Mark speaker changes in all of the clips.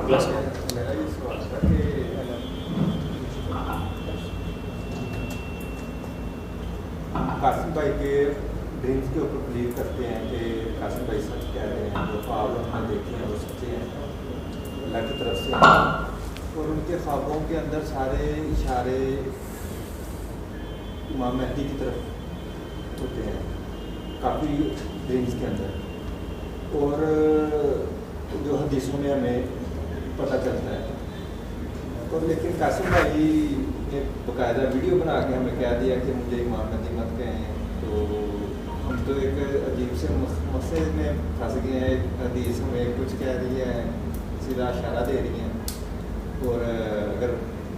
Speaker 1: Plus
Speaker 2: मेरा ये सवाल था कि कासिम भाई के ड्रीम्स के ऊपर बिलीव करते हैं कि कासिम भाई सच कह रहे हैं, जो ख्वाब हमने देखे हैं वो सच्चे हैं, अल्लाह की तरफ से हैं, और उनके ख्वाबों के अंदर सारे इशारे इमाम मेहदी की तरफ होते हैं काफ़ी ड्रीम्स के अंदर, और जो हदीसों में हमें पता चलता है। तो लेकिन कासिम भाई ने बाकायदा वीडियो बना के हमें कह दिया कि मुझे इमाम मेहदी मत कहें, तो हम तो एक अजीब से मसले में फंस गए हैं। हदीस हमें कुछ कह रही है, सीधा इशारा दे रही हैं, और अगर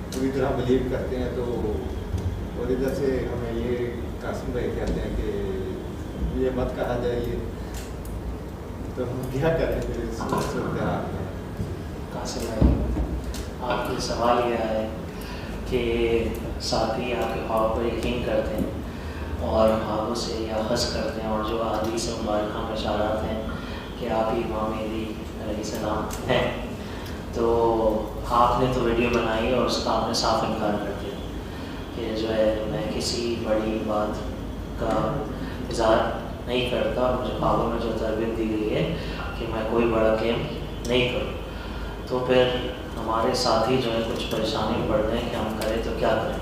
Speaker 2: पूरी तरह बिलीव करते हैं तो, और इधर से हमें ये कासिम भाई कहते हैं कि ये मत कहा जाइए, तो हम क्या करें फिर इस सूरत हाल में?
Speaker 1: कासिम भाई, आपके सवाल यह है कि साथी आपके ख्वाब पर यकीन करते हैं और ख्वाबों से या हंस करते हैं, और जो हदीस मुबारक में इशारात हैं कि आप ही इमाम मेहदी अलैहिस्सलाम हैं, तो आपने तो वीडियो बनाई और उसका आपने साफ इनकार कर दिया कि जो है मैं किसी बड़ी बात का इज़हार नहीं करता, और मुझे ख्वाबों में जो तरबियत दी गई है कि मैं कोई बड़ा गेम नहीं करूँ। तो फिर हमारे साथी जो है कुछ परेशानी में पड़ रहे हैं कि हम करें तो क्या करें,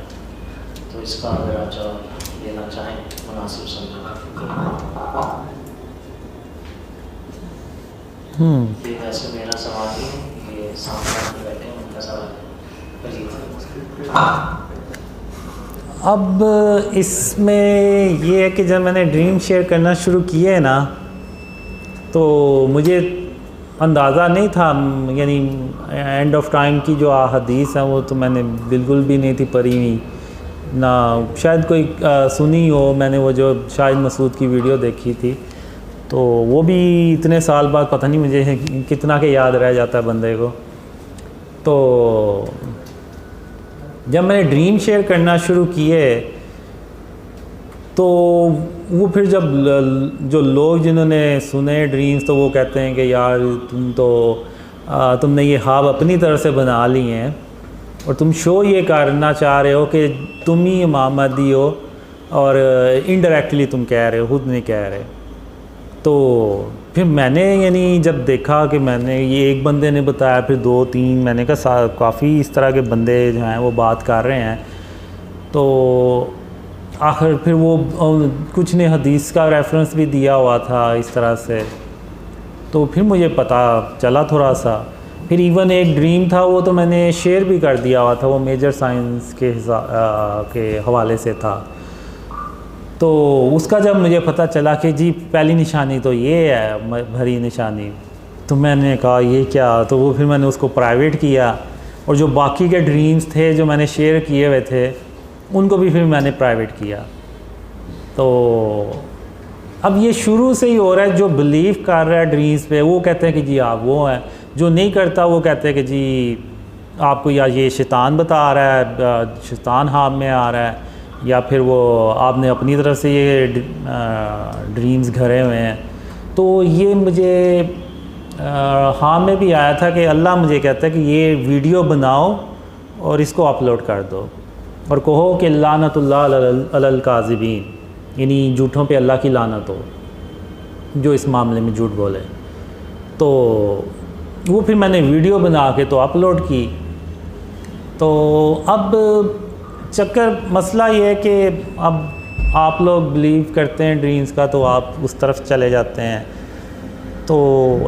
Speaker 1: तो इसका अगर आप जवाब देना चाहें मुनासिब समझा। ये वैसे मेरा सवाल ही, ये सामने बैठे हैं उनका सवाल है।
Speaker 3: अब इसमें ये है कि जब मैंने ड्रीम शेयर करना शुरू किए ना, तो मुझे अंदाज़ा नहीं था, यानी एंड ऑफ टाइम की जो हदीस है वो तो मैंने बिल्कुल भी नहीं थी पढ़ी हुई ना, शायद कोई सुनी हो। मैंने वो जो शाहिद मसूद की वीडियो देखी थी, तो वो भी इतने साल बाद पता नहीं मुझे कितना के याद रह जाता है बंदे को। तो जब मैंने ड्रीम शेयर करना शुरू किए, तो वो फिर जब जो लोग जिन्होंने सुने ड्रीम्स, तो वो कहते हैं कि यार तुमने ये ख्वाब अपनी तरफ से बना लिए हैं, और तुम शो ये करना चाह रहे हो कि तुम ही इमाम मेहदी हो, और इनडायरेक्टली तुम कह रहे हो, खुद नहीं कह रहे। तो फिर मैंने यानी जब देखा कि मैंने ये एक बंदे ने बताया, फिर 2-3 मैंने कहा काफ़ी इस तरह के बंदे जो हैं वो बात कर रहे हैं, तो आखिर फिर वो कुछ ने हदीस का रेफरेंस भी दिया हुआ था इस तरह से, तो फिर मुझे पता चला थोड़ा सा। फिर इवन एक ड्रीम था, वो तो मैंने शेयर भी कर दिया हुआ था, वो मेजर साइंस के हवाले से था। तो उसका जब मुझे पता चला कि जी पहली निशानी तो ये है भरी निशानी, तो मैंने कहा ये क्या, तो वो फिर मैंने उसको प्राइवेट किया, और जो बाकी के ड्रीम्स थे जो मैंने शेयर किए हुए थे उनको भी फिर मैंने प्राइवेट किया। तो अब ये शुरू से ही हो रहा है, जो बिलीव कर रहा है ड्रीम्स पे वो कहते हैं कि जी आप वो हैं, जो नहीं करता वो कहते हैं कि जी आपको या ये शैतान बता रहा है, शैतान हाथ में आ रहा है, या फिर वो आपने अपनी तरफ से ये ड्रीम्स घरे हुए हैं। तो ये मुझे हाँ में भी आया था कि अल्लाह मुझे कहता है कि ये वीडियो बनाओ और इसको अपलोड कर दो, और कहो कि लानतुल्लाह अलल काज़िबीन, यानी झूठों पे अल्लाह की लानत हो जो इस मामले में झूठ बोले। तो वो फिर मैंने वीडियो बना के तो अपलोड की। तो अब चक्कर मसला ये है कि अब आप लोग बिलीव करते हैं ड्रीम्स का, तो आप उस तरफ चले जाते हैं। तो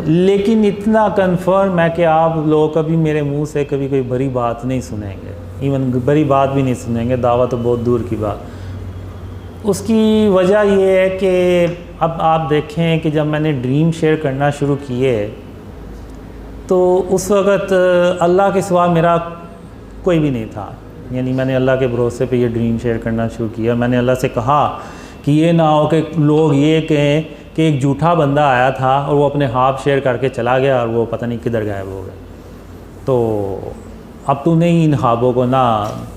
Speaker 3: लेकिन इतना कंफर्म है कि आप लोग कभी मेरे मुंह से कभी कोई बड़ी बात नहीं सुनेंगे, इवन बड़ी बात भी नहीं सुनेंगे, दावा तो बहुत दूर की बात। उसकी वजह ये है कि अब आप देखें कि जब मैंने ड्रीम शेयर करना शुरू किए, तो उस वक़्त अल्लाह के सिवा मेरा कोई भी नहीं था, यानी मैंने अल्लाह के भरोसे पे ये ड्रीम शेयर करना शुरू किया। मैंने अल्लाह से कहा कि ये ना हो कि लोग ये कहें कि एक झूठा बंदा आया था और वो अपने ख्वाब शेयर करके चला गया और वो पता नहीं किधर गायब हो गया। तो अब तूने ही इन ख्वाबों को ना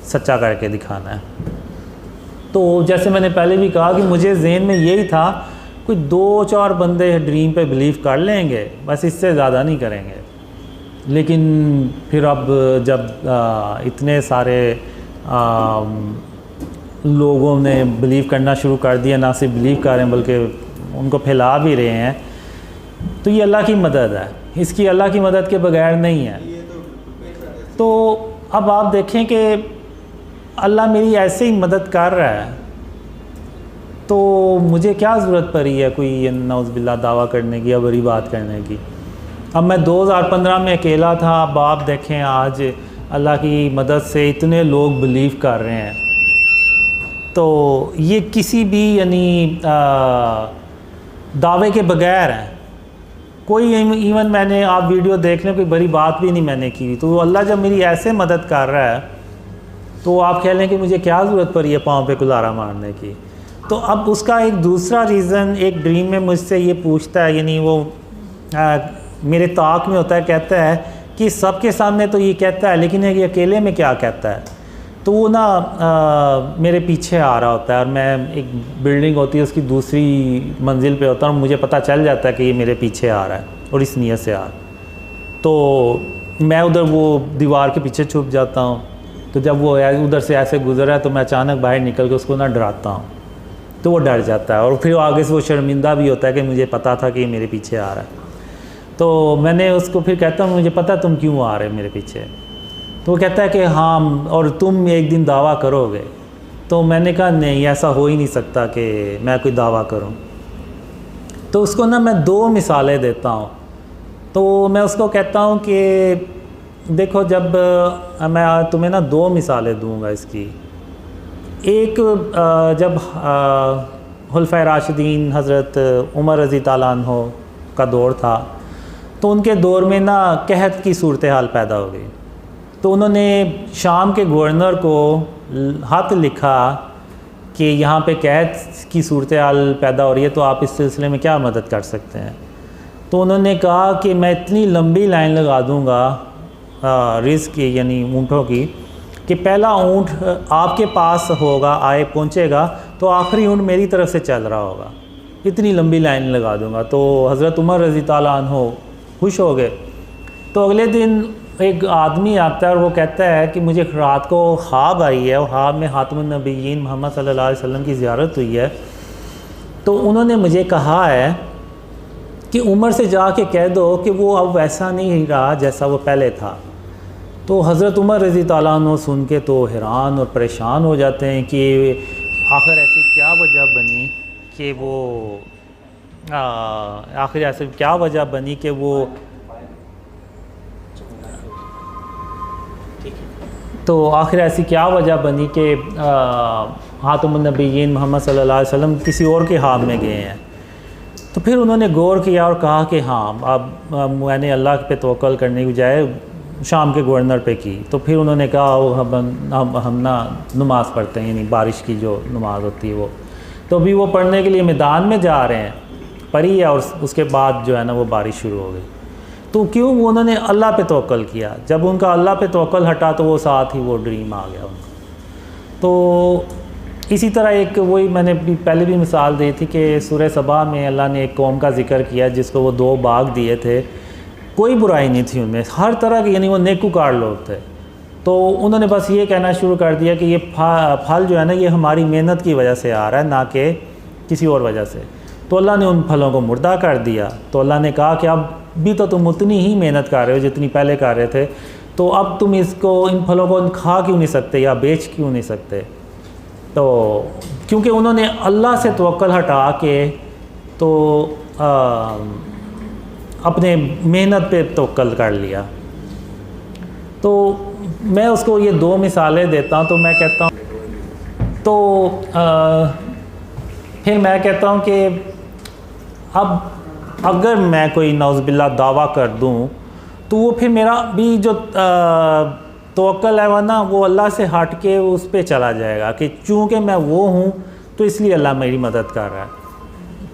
Speaker 3: सच्चा करके दिखाना है। तो जैसे मैंने पहले भी कहा कि मुझे ज़हन में यही था, कोई 2-4 बंदे ड्रीम पे बिलीव कर लेंगे, बस इससे ज़्यादा नहीं करेंगे। लेकिन फिर अब जब इतने सारे लोगों ने बिलीव करना शुरू कर दिया, ना सिर्फ बिलीव कर रहे हैं बल्कि उनको फैला भी रहे हैं, तो ये अल्लाह की मदद है, इसकी अल्लाह की मदद के बगैर नहीं है। तो अब आप देखें कि अल्लाह मेरी ऐसे ही मदद कर रहा है, तो मुझे क्या ज़रूरत पड़ी है कोई नौज़बिल्ला दावा करने की या बड़ी बात करने की। अब मैं 2015 में अकेला था, अब आप देखें आज अल्लाह की मदद से इतने लोग बिलीव कर रहे हैं। तो ये किसी भी यानी दावे के बगैर हैं, कोई इवन मैंने आप वीडियो देख लें कोई बड़ी बात भी नहीं मैंने की। तो अल्लाह जब मेरी ऐसे मदद कर रहा है तो आप कह लें कि मुझे क्या ज़रूरत पड़ी है पाँव पे कुल्हाड़ा मारने की। तो अब उसका एक दूसरा रीज़न, एक ड्रीम में मुझसे ये पूछता है, यानी वो मेरे ताक में होता है, कहता है कि सबके सामने तो ये कहता है लेकिन ये अकेले में क्या कहता है। तो वो ना मेरे पीछे आ रहा होता है और मैं, एक बिल्डिंग होती है उसकी दूसरी मंजिल पे होता है और मुझे पता चल जाता है कि ये मेरे पीछे आ रहा है और इस नीयत से आ रहा है। तो मैं उधर वो दीवार के पीछे छुप जाता हूँ। तो जब वो उधर से ऐसे गुजरा है तो मैं अचानक बाहर निकल के उसको ना डराता हूँ, तो वो डर जाता है और फिर आगे से वो शर्मिंदा भी होता है कि मुझे पता था कि ये मेरे पीछे आ रहा है। तो मैंने उसको फिर कहता हूँ मुझे पता तुम क्यों आ रहे हो मेरे पीछे। तो वो कहता है कि हाँ, और तुम एक दिन दावा करोगे। तो मैंने कहा नहीं, ऐसा हो ही नहीं सकता कि मैं कोई दावा करूँ। तो उसको ना मैं 2 मिसालें देता हूँ। तो मैं उसको कहता हूँ कि देखो, जब मैं तुम्हें ना 2 मिसालें दूँगा इसकी। एक, जब खुलफाए राशिदीन हज़रत उमर रज़ी ताला अन्हो का दौर था, तो उनके दौर में ना कहत की सूरत हाल पैदा हो गई। तो उन्होंने शाम के गवर्नर को ख़त लिखा कि यहाँ पे कहत की सूरत हाल पैदा हो रही है, तो आप इस सिलसिले में क्या मदद कर सकते हैं। तो उन्होंने कहा कि मैं इतनी लंबी लाइन लगा दूँगा रिज़्क़ की, यानी ऊँटों की, कि पहला ऊँट आपके पास होगा, आए पहुँचेगा तो आखिरी ऊँट मेरी तरफ से चल रहा होगा, इतनी लंबी लाइन लगा दूँगा। तो हज़रत उमर रज़ी ताला अन्हो खुश हो गए। तो अगले दिन एक आदमी आता है और वो कहता है कि मुझे रात को ख्वाब आई है और ख्वाब में खातमुन नबिय्यीन मोहम्मद सल्लल्लाहु अलैहि वसल्लम की ज़ियारत हुई है। तो उन्होंने मुझे कहा है कि उमर से जाके कह दो कि वो अब वैसा नहीं रहा जैसा वो पहले था। तो हज़रत उमर रज़ी ताला अन्हु सुन के तो हैरान और परेशान हो जाते हैं कि आखिर ऐसी क्या वजह बनी कि वो आखिर ऐसी क्या वजह बनी कि वो, तो आखिर ऐसी क्या वजह बनी कि खातमुन नबिय्यीन मोहम्मद सल्लल्लाहु अलैहि वसल्लम किसी और के हाथ में गए हैं। तो फिर उन्होंने गौर किया और कहा कि हाँ, अब मैंने अल्लाह पे तवक्कल करने की बजाय शाम के गवर्नर पे की। तो फिर उन्होंने कहा हम ना नमाज़ पढ़ते हैं, यानी बारिश की जो नमाज़ होती है वो। तो अभी वो पढ़ने के लिए मैदान में जा रहे हैं, पढ़ी है, और उसके बाद जो है ना वो बारिश शुरू हो गई। तो क्यों, उन्होंने अल्लाह पे तवक्कल किया। जब उनका अल्लाह पे तवक्कल हटा तो वो साथ ही वो ड्रीम आ गया उनका। तो इसी तरह एक वही मैंने पहले भी मिसाल दी थी कि सूरह सबा में अल्लाह ने एक कौम का जिक्र किया जिसको वो 2 बाग दिए थे, कोई बुराई नहीं थी उनमें, हर तरह के, यानी वो नेकूकार लोग थे। तो उन्होंने बस ये कहना शुरू कर दिया कि ये फल जो है ना ये हमारी मेहनत की वजह से आ रहा है, ना कि किसी और वजह से। तो अल्लाह ने उन फलों को मुर्दा कर दिया। तो अल्लाह ने कहा कि अब भी तो तुम उतनी ही मेहनत कर रहे हो जितनी पहले कर रहे थे, तो अब तुम इसको, इन फलों को खा क्यों नहीं सकते या बेच क्यों नहीं सकते। तो क्योंकि उन्होंने अल्लाह से तवक्कल हटा के तो अपने मेहनत पे तवक्कल कर लिया। तो मैं उसको ये 2 मिसालें देता हूँ। तो मैं कहता हूँ, तो फिर मैं कहता हूँ कि अब अगर मैं कोई नौज़बिल्ला दावा कर दूँ तो वो फिर मेरा भी जो तवक्कल है वह ना वो अल्लाह से हट के उस पे चला जाएगा कि चूँकि मैं वो हूँ तो इसलिए अल्लाह मेरी मदद कर रहा है,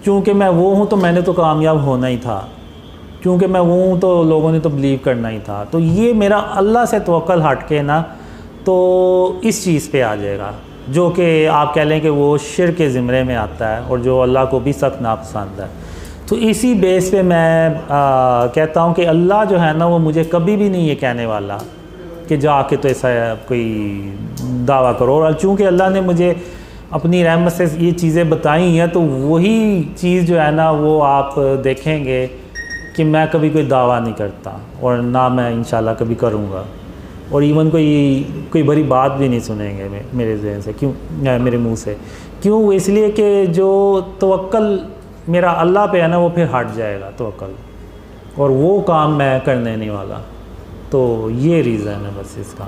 Speaker 3: चूँकि मैं वो हूँ तो मैंने तो कामयाब होना ही था, क्योंकि मैं वो हूँ तो लोगों ने तो बिलीव करना ही था। तो ये मेरा अल्लाह से तवक्कल हट के ना तो इस चीज़ पे आ जाएगा जो कि आप कह लें कि वो शिर्क के ज़िम्रे में आता है और जो अल्लाह को भी सख्त नापसंद है। तो इसी बेस पे मैं कहता हूँ कि अल्लाह जो है ना वो मुझे कभी भी नहीं ये कहने वाला कि जाके तो ऐसा कोई दावा करो। और चूँकि अल्लाह ने मुझे अपनी रहमत से ये चीज़ें बताई हैं तो वही चीज़ जो है ना वो आप देखेंगे कि मैं कभी कोई दावा नहीं करता और ना मैं इंशाल्लाह कभी करूँगा। और इवन कोई बड़ी बात भी नहीं सुनेंगे मेरे ज़हन से, क्यों मेरे मुंह से, क्यों? इसलिए कि जो तवक्कल मेरा अल्लाह पे है ना वो फिर हट जाएगा तवक्कल, और वो काम मैं करने नहीं वाला। तो ये रीज़न है बस इसका।